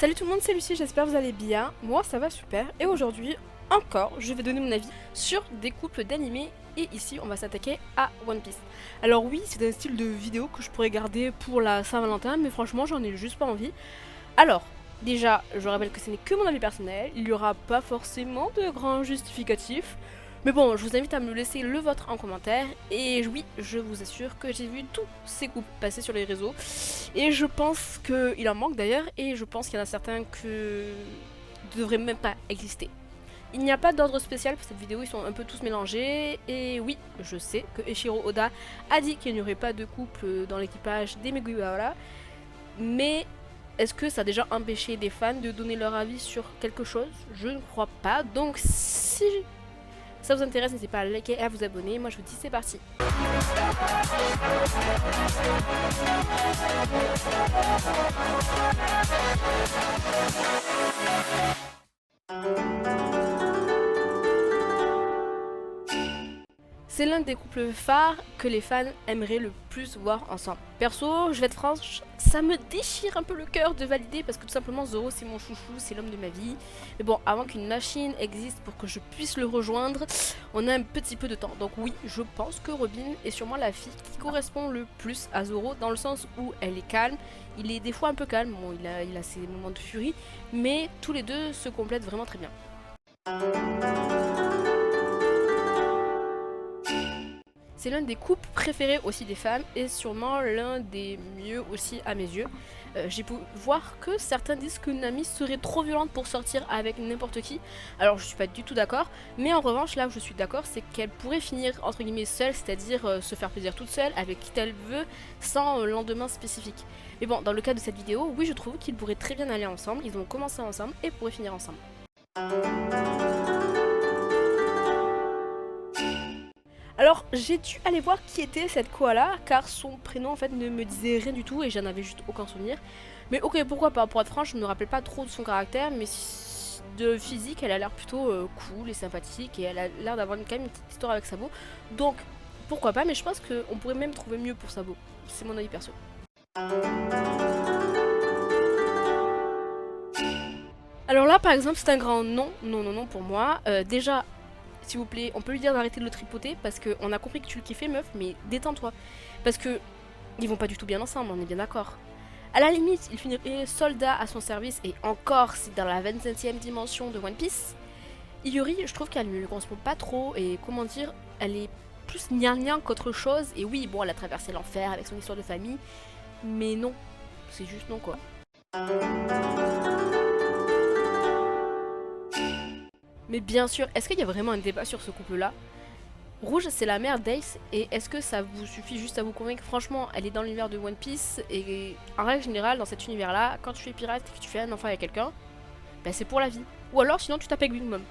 Salut tout le monde, c'est Lucie, j'espère que vous allez bien. Moi ça va super et aujourd'hui encore je vais donner mon avis sur des couples d'animés et ici on va s'attaquer à One Piece. Alors oui, c'est un style de vidéo que je pourrais garder pour la Saint-Valentin mais franchement j'en ai juste pas envie. Alors déjà je rappelle que ce n'est que mon avis personnel, il n'y aura pas forcément de grands justificatifs. Mais bon, je vous invite à me laisser le vôtre en commentaire. Et oui, je vous assure que j'ai vu tous ces couples passer sur les réseaux. Et je pense qu'il en manque d'ailleurs. Et je pense qu'il y en a certains que ne devraient même pas exister. Il n'y a pas d'ordre spécial pour cette vidéo, ils sont un peu tous mélangés. Et oui, je sais que Eiichiro Oda a dit qu'il n'y aurait pas de couple dans l'équipage des Mugiwara. Mais est-ce que ça a déjà empêché des fans de donner leur avis sur quelque chose? Je ne crois pas. Donc si ça vous intéresse, n'hésitez pas à liker et à vous abonner. Moi je vous dis c'est parti. C'est l'un des couples phares que les fans aimeraient le plus voir ensemble. Perso, je vais être franche, ça me déchire un peu le cœur de valider parce que tout simplement Zoro c'est mon chouchou, c'est l'homme de ma vie. Mais bon, avant qu'une machine existe pour que je puisse le rejoindre, on a un petit peu de temps. Donc oui, je pense que Robin est sûrement la fille qui correspond le plus à Zoro dans le sens où elle est calme. Il est des fois un peu calme, bon il a ses moments de furie, mais tous les deux se complètent vraiment très bien. C'est l'un des couples préférés aussi des fans et sûrement l'un des mieux aussi à mes yeux. J'ai pu voir que certains disent que Nami serait trop violente pour sortir avec n'importe qui. Alors je suis pas du tout d'accord, mais en revanche là où je suis d'accord c'est qu'elle pourrait finir entre guillemets seule, c'est-à-dire se faire plaisir toute seule avec qui elle veut sans lendemain spécifique. Mais bon, dans le cas de cette vidéo, oui je trouve qu'ils pourraient très bien aller ensemble, ils ont commencé ensemble et pourraient finir ensemble. Alors j'ai dû aller voir qui était cette koala car son prénom en fait ne me disait rien du tout et j'en avais juste aucun souvenir. Mais ok, pourquoi pas, pour être franche je ne me rappelle pas trop de son caractère, mais de physique elle a l'air plutôt cool et sympathique et elle a l'air d'avoir quand même une petite histoire avec Sabo. Donc pourquoi pas, mais je pense qu'on pourrait même trouver mieux pour Sabo, c'est mon avis perso. Alors là par exemple c'est un grand non, non, non, non pour moi. Déjà s'il vous plaît, on peut lui dire d'arrêter de le tripoter parce qu'on a compris que tu le kiffais meuf, mais détends-toi. Parce que ils vont pas du tout bien ensemble, on est bien d'accord. À la limite, il finirait soldat à son service et encore c'est dans la 25e dimension de One Piece. Yuri, je trouve qu'elle ne lui correspond pas trop et comment dire, elle est plus gnangnan qu'autre chose. Et oui, bon, elle a traversé l'enfer avec son histoire de famille, mais non, c'est juste non quoi. Mais bien sûr, est-ce qu'il y a vraiment un débat sur ce couple-là? Rouge, c'est la mère d'Ace, et est-ce que ça vous suffit juste à vous convaincre? Franchement, elle est dans l'univers de One Piece, et en règle générale, dans cet univers-là, quand tu es pirate et que tu fais un enfant avec quelqu'un, bah c'est pour la vie. Ou alors, sinon, tu tapes avec Big Mom.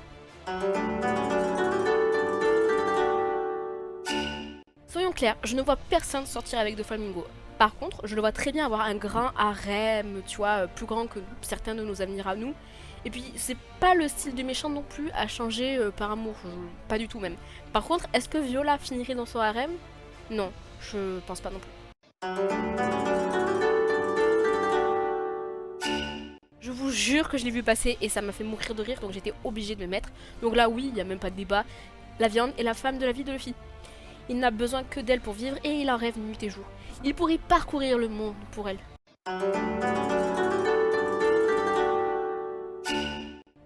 Soyons clairs, je ne vois personne sortir avec De Flamingo. Par contre, je le vois très bien avoir un grand harem, tu vois, plus grand que certains de nos avenirs à nous. Et puis, c'est pas le style du méchant non plus à changer par amour, pas du tout même. Par contre, est-ce que Viola finirait dans son harem? Non, je pense pas non plus. Je vous jure que je l'ai vu passer et ça m'a fait mourir de rire, donc j'étais obligée de me mettre. Donc là, oui, il n'y a même pas de débat. La viande est la femme de la vie de Luffy. Il n'a besoin que d'elle pour vivre et il en rêve nuit et jour. Il pourrait parcourir le monde pour elle.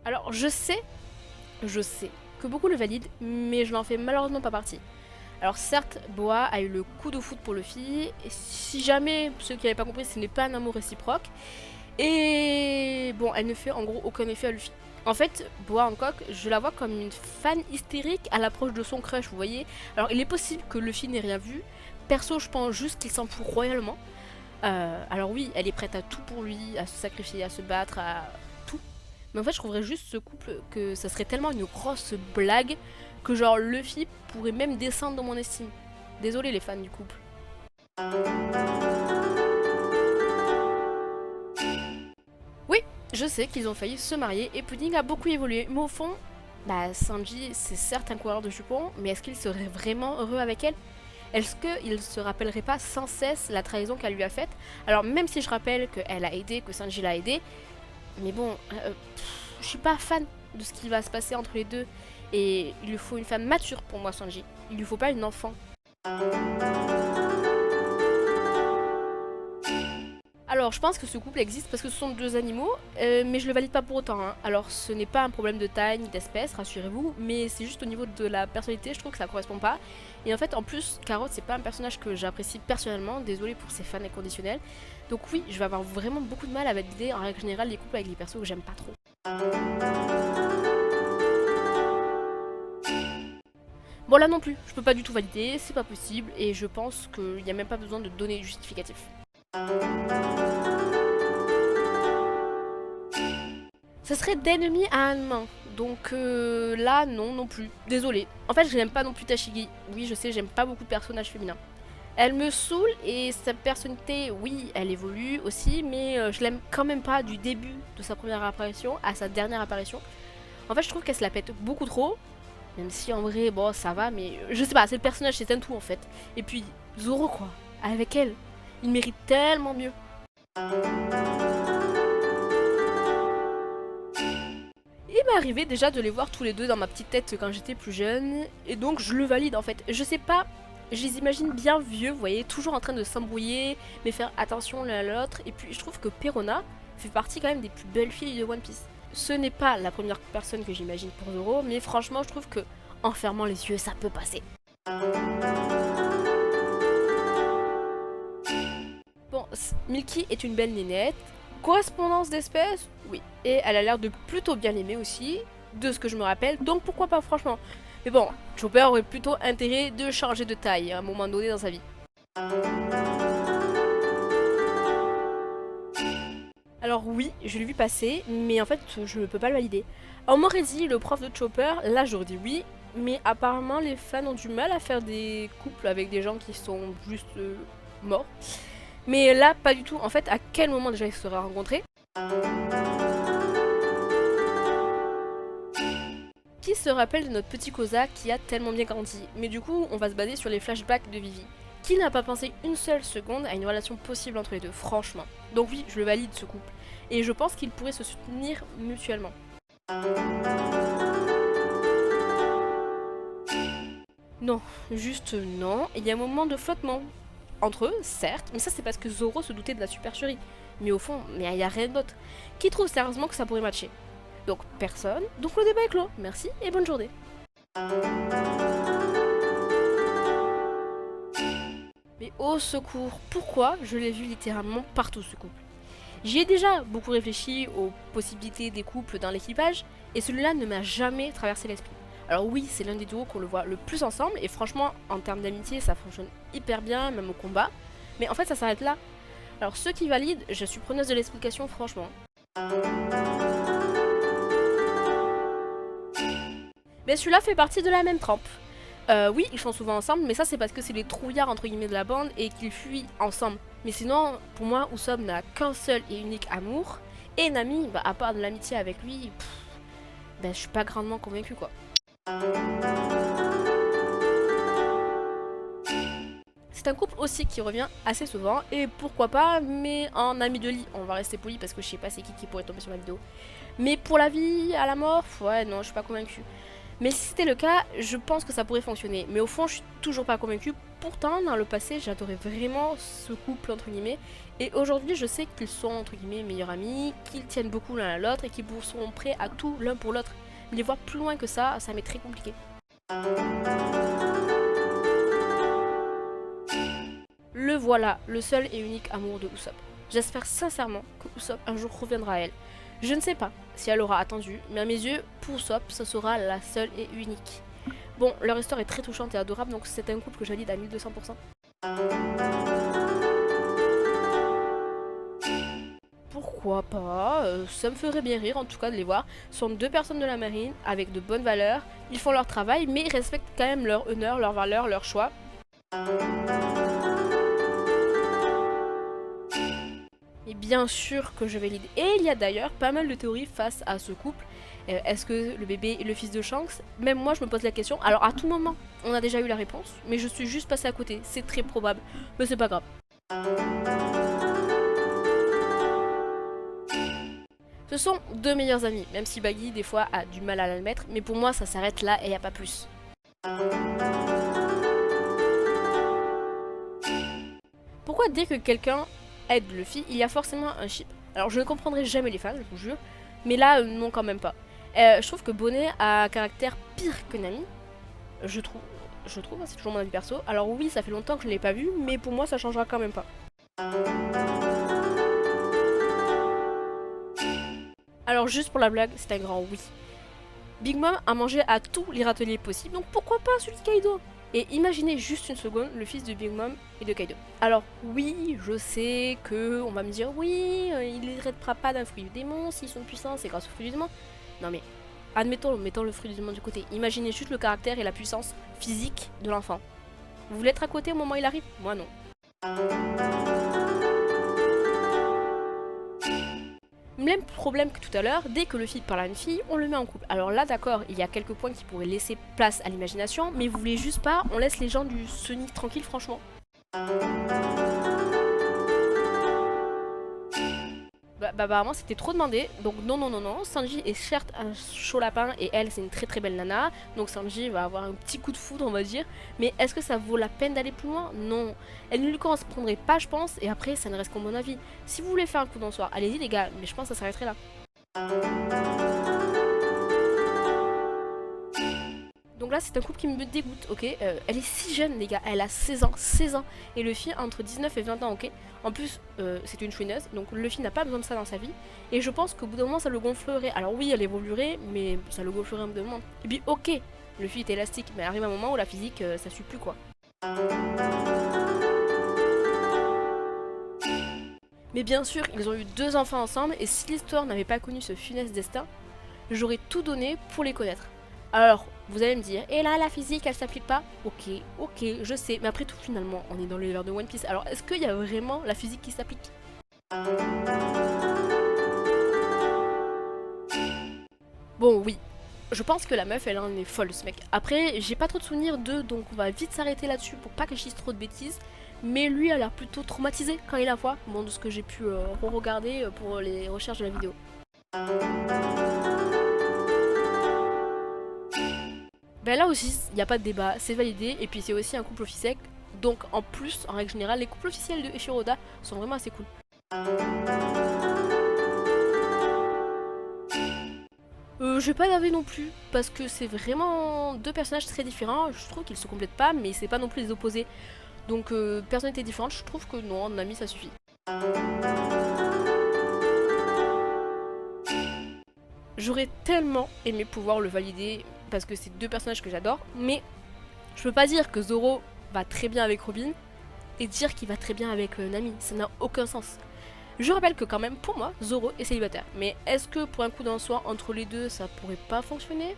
Alors je sais que beaucoup le valident, mais je n'en fais malheureusement pas partie. Alors certes, Boa a eu le coup de foudre pour Luffy, et si jamais, ceux qui n'avaient pas compris, ce n'est pas un amour réciproque. Et bon, elle ne fait en gros aucun effet à Luffy. En fait, Boa Hancock, je la vois comme une fan hystérique à l'approche de son crush, vous voyez. Alors il est possible que Luffy n'ait rien vu. Perso, je pense juste qu'il s'en fout royalement. Alors oui, elle est prête à tout pour lui, à se sacrifier, à se battre, à tout. Mais en fait, je trouverais juste ce couple que ça serait tellement une grosse blague que genre Luffy pourrait même descendre dans mon estime. Désolé les fans du couple. Oui, je sais qu'ils ont failli se marier et Pudding a beaucoup évolué, mais au fond, bah Sanji c'est certes un coureur de jupons, mais est-ce qu'il serait vraiment heureux avec elle? Est-ce qu'il se rappellerait pas sans cesse la trahison qu'elle lui a faite? Alors même si je rappelle qu'elle a aidé, que Sanji l'a aidé, Mais bon, je suis pas fan de ce qui va se passer entre les deux. Et il lui faut une femme mature pour moi, Sanji. Il lui faut pas une enfant. Alors, je pense que ce couple existe parce que ce sont deux animaux, mais je le valide pas pour autant. Hein. Alors, ce n'est pas un problème de taille ni d'espèce, rassurez-vous, mais c'est juste au niveau de la personnalité, je trouve que ça correspond pas. Et en fait, en plus, Carotte, c'est pas un personnage que j'apprécie personnellement, désolé pour ses fans inconditionnels. Donc oui, je vais avoir vraiment beaucoup de mal à valider en règle générale les couples avec les persos que j'aime pas trop. Bon là non plus, je peux pas du tout valider, c'est pas possible, et je pense qu'il n'y a même pas besoin de donner justificatif. Ça serait d'ennemi à un main. Donc là, non, non plus. Désolée. En fait, je n'aime pas non plus Tashigi. Oui, je sais, j'aime pas beaucoup de personnages féminins. Elle me saoule et sa personnalité, oui, elle évolue aussi, mais je l'aime quand même pas du début de sa première apparition à sa dernière apparition. En fait, je trouve qu'elle se la pète beaucoup trop. Même si en vrai, bon, ça va, mais je sais pas, c'est le personnage, c'est un tout en fait. Et puis, Zoro, quoi, avec elle, il mérite tellement mieux. Il m'est arrivé déjà de les voir tous les deux dans ma petite tête quand j'étais plus jeune, et donc je le valide en fait. Je sais pas, je les imagine bien vieux, vous voyez, toujours en train de s'embrouiller, mais faire attention l'un à l'autre, et puis je trouve que Perona fait partie quand même des plus belles filles de One Piece. Ce n'est pas la première personne que j'imagine pour Zoro, mais franchement je trouve que en fermant les yeux ça peut passer. Bon, Milky est une belle nénette. Correspondance d'espèces, oui. Et elle a l'air de plutôt bien l'aimer aussi, de ce que je me rappelle, donc pourquoi pas franchement. Mais bon, Chopper aurait plutôt intérêt de changer de taille à un moment donné dans sa vie. Alors oui, je l'ai vu passer, mais en fait je ne peux pas le valider. On m'aurait dit le prof de Chopper, là j'aurais dit oui, mais apparemment les fans ont du mal à faire des couples avec des gens qui sont juste morts. Mais là, pas du tout. En fait, à quel moment déjà ils se seraient rencontrés? Qui se rappelle de notre petit Koza qui a tellement bien grandi? Mais du coup, on va se baser sur les flashbacks de Vivi. Qui n'a pas pensé une seule seconde à une relation possible entre les deux, franchement? Donc oui, je le valide ce couple. Et je pense qu'ils pourraient se soutenir mutuellement. Non, juste non. Il y a un moment de flottement. Entre eux, certes, mais ça c'est parce que Zoro se doutait de la supercherie. Mais au fond, il n'y a rien d'autre. Qui trouve sérieusement que ça pourrait matcher? Donc personne, donc le débat est clos. Merci et bonne journée. Mais au secours, pourquoi je l'ai vu littéralement partout ce couple? J'y ai déjà beaucoup réfléchi aux possibilités des couples dans l'équipage, et celui-là ne m'a jamais traversé l'esprit. Alors oui, c'est l'un des duos qu'on le voit le plus ensemble, et franchement, en termes d'amitié, ça fonctionne hyper bien, même au combat. Mais en fait, ça s'arrête là. Alors ceux qui valident, je suis preneuse de l'explication, franchement. Mais celui-là fait partie de la même trempe. Oui, ils sont souvent ensemble, mais ça c'est parce que c'est les trouillards entre guillemets de la bande et qu'ils fuient ensemble. Mais sinon, pour moi, Usopp n'a qu'un seul et unique amour. Et Nami, bah, à part de l'amitié avec lui, je suis pas grandement convaincue quoi. C'est un couple aussi qui revient assez souvent, et pourquoi pas, mais en ami de lit. On va rester poli parce que je sais pas c'est qui pourrait tomber sur la vidéo. Mais pour la vie, à la mort, ouais, non, je suis pas convaincue. Mais si c'était le cas, je pense que ça pourrait fonctionner. Mais au fond, je suis toujours pas convaincue. Pourtant, dans le passé, j'adorais vraiment ce couple, entre guillemets. Et aujourd'hui, je sais qu'ils sont, entre guillemets, meilleurs amis, qu'ils tiennent beaucoup l'un à l'autre et qu'ils seront prêts à tout l'un pour l'autre. Mais les voir plus loin que ça m'est très compliqué. Le voilà, le seul et unique amour de Usopp. J'espère sincèrement que Usopp un jour reviendra à elle. Je ne sais pas si elle aura attendu, mais à mes yeux, pour Usopp, ce sera la seule et unique. Bon, leur histoire est très touchante et adorable, donc c'est un couple que j'alide à 1200%. Pourquoi pas, ça me ferait bien rire en tout cas de les voir. Ce sont deux personnes de la marine avec de bonnes valeurs. Ils font leur travail, mais ils respectent quand même leur honneur, leurs valeurs, leurs choix. Et bien sûr que je valide. Et il y a d'ailleurs pas mal de théories face à ce couple. Est-ce que le bébé est le fils de Shanks? Même moi je me pose la question. Alors à tout moment, on a déjà eu la réponse, mais je suis juste passée à côté. C'est très probable, mais c'est pas grave. Ce sont deux meilleurs amis, même si Baggy des fois a du mal à l'admettre, mais pour moi ça s'arrête là et y a pas plus. Pourquoi dès que quelqu'un aide Luffy, il y a forcément un ship? Alors je ne comprendrai jamais les fans, je vous jure, mais là non quand même pas. Je trouve que Bonnet a un caractère pire que Nami, je trouve, hein, c'est toujours mon avis perso. Alors oui, ça fait longtemps que je l'ai pas vu, mais pour moi ça changera quand même pas. Alors juste pour la blague, c'est un grand oui. Big Mom a mangé à tous les râteliers possibles, donc pourquoi pas celui de Kaido? Et imaginez juste une seconde le fils de Big Mom et de Kaido. Alors oui, je sais que on va me dire oui, il héritera pas d'un fruit du démon, s'ils sont puissants, c'est grâce au fruit du démon. Non mais, admettons, mettons le fruit du démon du côté. Imaginez juste le caractère et la puissance physique de l'enfant. Vous voulez être à côté au moment où il arrive? Moi non. Même problème que tout à l'heure, dès que le fille parle à une fille, on le met en couple. Alors là, d'accord, il y a quelques points qui pourraient laisser place à l'imagination, mais vous voulez juste pas, on laisse les gens du Sonic tranquille, franchement. Bah apparemment c'était trop demandé, donc non, Sanji est certes un chaud lapin et elle c'est une très belle nana, donc Sanji va avoir un petit coup de foudre on va dire, mais est-ce que ça vaut la peine d'aller plus loin? Non, elle ne lui correspondrait pas je pense, et après ça ne reste qu'en mon avis. Si vous voulez faire un coup d'un soir, allez-y les gars, mais je pense que ça s'arrêterait là. Donc là c'est un couple qui me dégoûte, ok, elle est si jeune les gars, elle a 16 ans, et le fille entre 19 et 20 ans, ok. En plus c'est une chouineuse, donc le fille n'a pas besoin de ça dans sa vie, et je pense qu'au bout d'un moment ça le gonflerait. Alors oui elle évoluerait, mais ça le gonflerait un bout d'un moment. Et puis ok, le fille est élastique, mais arrive un moment où la physique ça suit plus quoi. Mais bien sûr ils ont eu 2 enfants ensemble, et si l'histoire n'avait pas connu ce funeste destin, j'aurais tout donné pour les connaître. Alors, vous allez me dire, et là, la physique, elle s'applique pas? Ok, je sais, mais après tout, finalement, on est dans l'univers de One Piece. Alors, est-ce qu'il y a vraiment la physique qui s'applique? Bon, oui. Je pense que la meuf, elle en est folle, ce mec. Après, j'ai pas trop de souvenirs d'eux, donc on va vite s'arrêter là-dessus pour pas que je dise trop de bêtises. Mais lui a l'air plutôt traumatisé quand il la voit, bon, de ce que j'ai pu re-regarder pour les recherches de la vidéo. Ben là aussi, il n'y a pas de débat, c'est validé, et puis c'est aussi un couple officiel, donc en plus, en règle générale, les couples officiels de Eiichiro sont vraiment assez cool. Je vais pas d'avis non plus, parce que c'est vraiment deux personnages très différents, je trouve qu'ils se complètent pas, mais c'est pas non plus les opposés. Donc personnalité différente, je trouve que non, en ami ça suffit. J'aurais tellement aimé pouvoir le valider, parce que c'est deux personnages que j'adore, mais je peux pas dire que Zoro va très bien avec Robin et dire qu'il va très bien avec Nami, ça n'a aucun sens. Je rappelle que quand même pour moi Zoro est célibataire, mais est-ce que pour un coup d'un soir entre les deux ça pourrait pas fonctionner?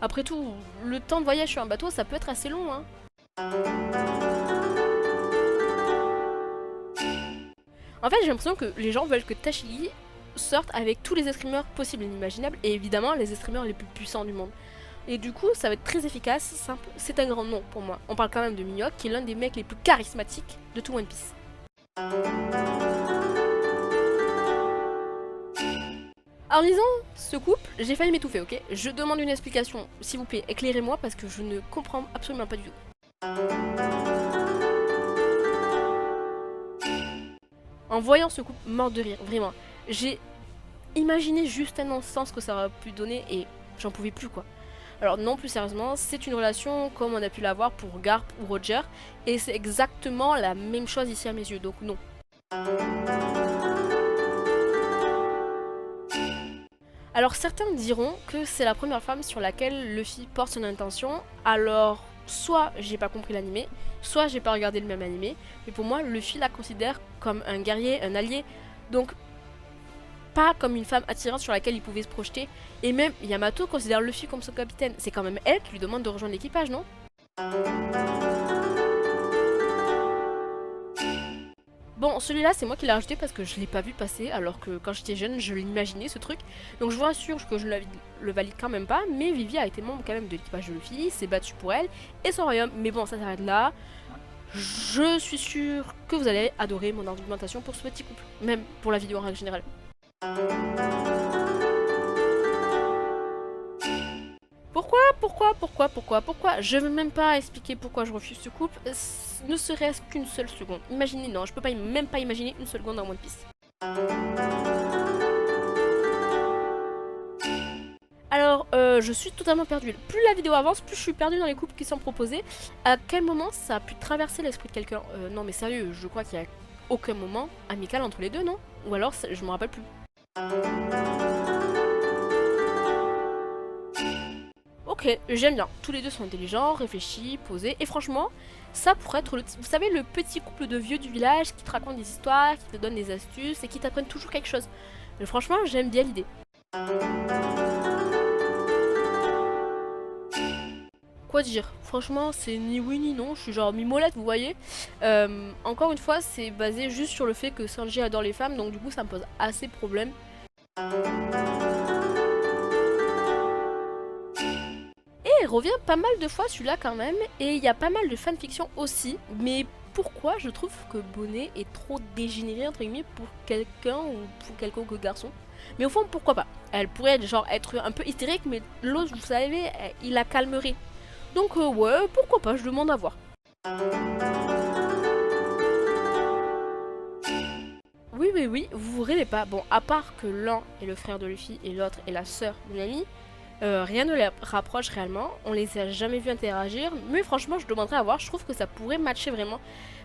Après tout, le temps de voyage sur un bateau ça peut être assez long hein. En fait j'ai l'impression que les gens veulent que Tashigi sorte avec tous les escrimeurs possibles et inimaginables, et évidemment les escrimeurs les plus puissants du monde. Et du coup, ça va être très efficace, simple, c'est un grand nom pour moi. On parle quand même de Mihawk, qui est l'un des mecs les plus charismatiques de tout One Piece. En lisant ce couple, j'ai failli m'étouffer, ok? Je demande une explication, s'il vous plaît, éclairez-moi parce que je ne comprends absolument pas du tout. En voyant ce couple mort de rire, vraiment, j'ai imaginé juste un sens que ça aurait pu donner et j'en pouvais plus quoi. Alors non, plus sérieusement, c'est une relation comme on a pu l'avoir pour Garp ou Roger, et c'est exactement la même chose ici à mes yeux, donc non. Alors certains diront que c'est la première femme sur laquelle Luffy porte son intention, alors soit j'ai pas compris l'animé, soit j'ai pas regardé le même animé, mais pour moi Luffy la considère comme un guerrier, un allié, donc pas comme une femme attirante sur laquelle il pouvait se projeter. Et même Yamato considère Luffy comme son capitaine. C'est quand même elle qui lui demande de rejoindre l'équipage, non? Bon, celui-là, c'est moi qui l'ai rajouté parce que je l'ai pas vu passer, alors que quand j'étais jeune, je l'imaginais ce truc. Donc je vous rassure que je le valide quand même pas, mais Vivi a été membre quand même de l'équipage de Luffy, s'est battue pour elle et son royaume. Mais bon, ça s'arrête là. Je suis sûre que vous allez adorer mon argumentation pour ce petit couple, même pour la vidéo en règle générale. pourquoi? Je veux même pas expliquer pourquoi je refuse ce couple, ne serait-ce qu'une seule seconde. Imaginez, non, je peux pas même pas imaginer une seconde dans One Piece. Alors, je suis totalement perdue. Plus la vidéo avance, plus je suis perdue dans les couples qui sont proposés. À quel moment ça a pu traverser l'esprit de quelqu'un? Non mais sérieux, je crois qu'il y a aucun moment amical entre les deux, non? Ou alors, je me rappelle plus. Ok, j'aime bien. Tous les deux sont intelligents, réfléchis, posés. Et franchement, ça pourrait être, vous savez, le petit couple de vieux du village qui te raconte des histoires, qui te donne des astuces et qui t'apprennent toujours quelque chose. Mais franchement, j'aime bien l'idée. Quoi dire? Franchement, c'est ni oui ni non. Je suis genre mi-molette, vous voyez. Encore une fois, c'est basé juste sur le fait que Sanji adore les femmes, donc du coup, ça me pose assez de problèmes. Et il revient pas mal de fois celui-là quand même, et il y a pas mal de fanfiction aussi, mais pourquoi je trouve que Bonnet est trop dégénéré entre guillemets pour quelqu'un ou pour quelconque garçon? Mais au fond, pourquoi pas? Elle pourrait être un peu hystérique, mais l'autre, vous savez, il la calmerait. Donc ouais, pourquoi pas, je demande à voir. Oui, vous rêvez pas. Bon, à part que l'un est le frère de Luffy et l'autre est la sœur de Nami, rien ne les rapproche réellement. On les a jamais vus interagir, mais franchement, je demanderais à voir. Je trouve que ça pourrait matcher vraiment.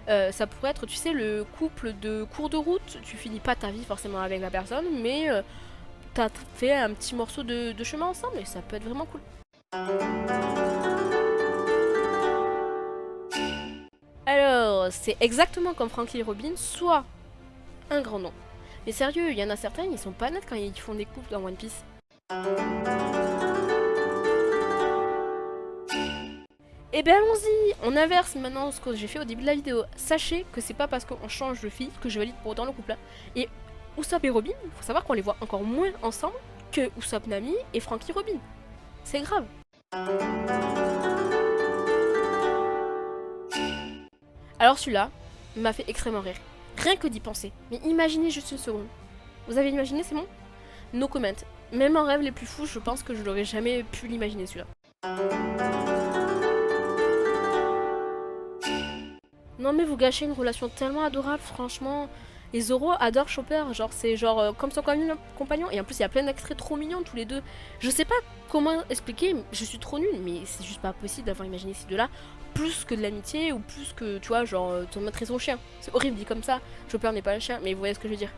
Ça pourrait être, tu sais, le couple de cours de route. Tu finis pas ta vie forcément avec la personne, mais t'as fait un petit morceau de chemin ensemble et ça peut être vraiment cool. Alors, c'est exactement comme Frankie et Robin, soit un grand nom. Mais sérieux, il y en a certains, ils sont pas nets quand ils font des couples dans One Piece. Et bien allons-y, on inverse maintenant ce que j'ai fait au début de la vidéo. Sachez que c'est pas parce qu'on change de fille que je valide pour autant le couple là. Et Usopp et Robin, faut savoir qu'on les voit encore moins ensemble que Usopp Nami et Frankie Robin. C'est grave. Alors celui-là m'a fait extrêmement rire. Rien que d'y penser. Mais imaginez juste une seconde. Vous avez imaginé, c'est bon? No comment. Même en rêve les plus fous, je pense que je n'aurais jamais pu l'imaginer celui-là. Non mais vous gâchez une relation tellement adorable, franchement. Et Zoro adore Chopper, genre c'est genre comme son compagnon. Et en plus il y a plein d'extraits trop mignons tous les deux. Je sais pas comment expliquer, je suis trop nulle, mais c'est juste pas possible d'avoir imaginé ces deux-là plus que de l'amitié ou plus que, tu vois, genre ton maître et son chien. C'est horrible dit comme ça, Chopper n'est pas un chien, mais vous voyez ce que je veux dire.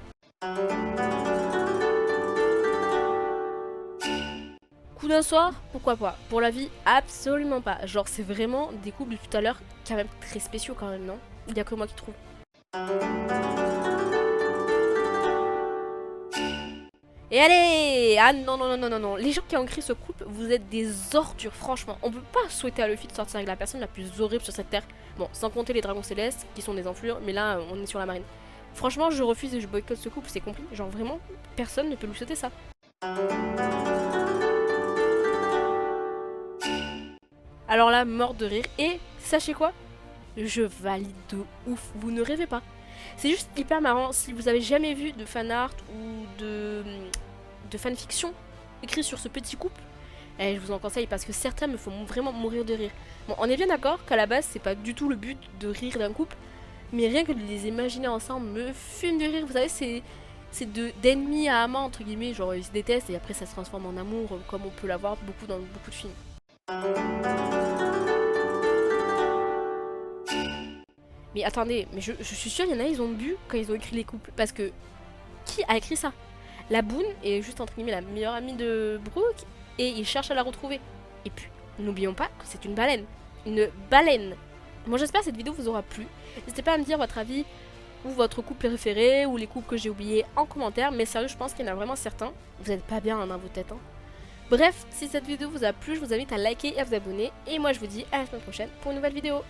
Coup d'un soir, pourquoi pas? Pour la vie, absolument pas. Genre c'est vraiment des couples de tout à l'heure quand même très spéciaux quand même, non? Il y a que moi qui trouve. Et allez! Ah non. Les gens qui ont écrit ce couple, vous êtes des ordures, franchement. On peut pas souhaiter à Luffy de sortir avec la personne la plus horrible sur cette terre. Bon, sans compter les dragons célestes, qui sont des enflures, mais là, on est sur la marine. Franchement, je refuse et je boycotte ce couple, c'est compris. Genre vraiment, personne ne peut lui souhaiter ça. Alors là, mort de rire. Et sachez quoi? Je valide de ouf. Vous ne rêvez pas. C'est juste hyper marrant. Si vous avez jamais vu de fanart ou de fanfiction écrit sur ce petit couple, je vous en conseille parce que certains me font vraiment mourir de rire. Bon, on est bien d'accord qu'à la base, c'est pas du tout le but de rire d'un couple, mais rien que de les imaginer ensemble me fume de rire. Vous savez, c'est d'ennemis à amants, entre guillemets. Genre, ils se détestent et après, ça se transforme en amour, comme on peut l'avoir beaucoup dans beaucoup de films. Mais attendez, mais je suis sûre, il y en a, ils ont bu quand ils ont écrit les couples. Parce que, qui a écrit ça? La Boone est juste entre guillemets la meilleure amie de Brooke et il cherche à la retrouver. Et puis, n'oublions pas que c'est une baleine. Une baleine. Moi j'espère que cette vidéo vous aura plu. N'hésitez pas à me dire votre avis ou votre couple préféré ou les couples que j'ai oubliés en commentaire. Mais sérieux, je pense qu'il y en a vraiment certains. Vous n'êtes pas bien dans vos têtes. Hein. Bref, si cette vidéo vous a plu, je vous invite à liker et à vous abonner. Et moi je vous dis à la semaine prochaine pour une nouvelle vidéo.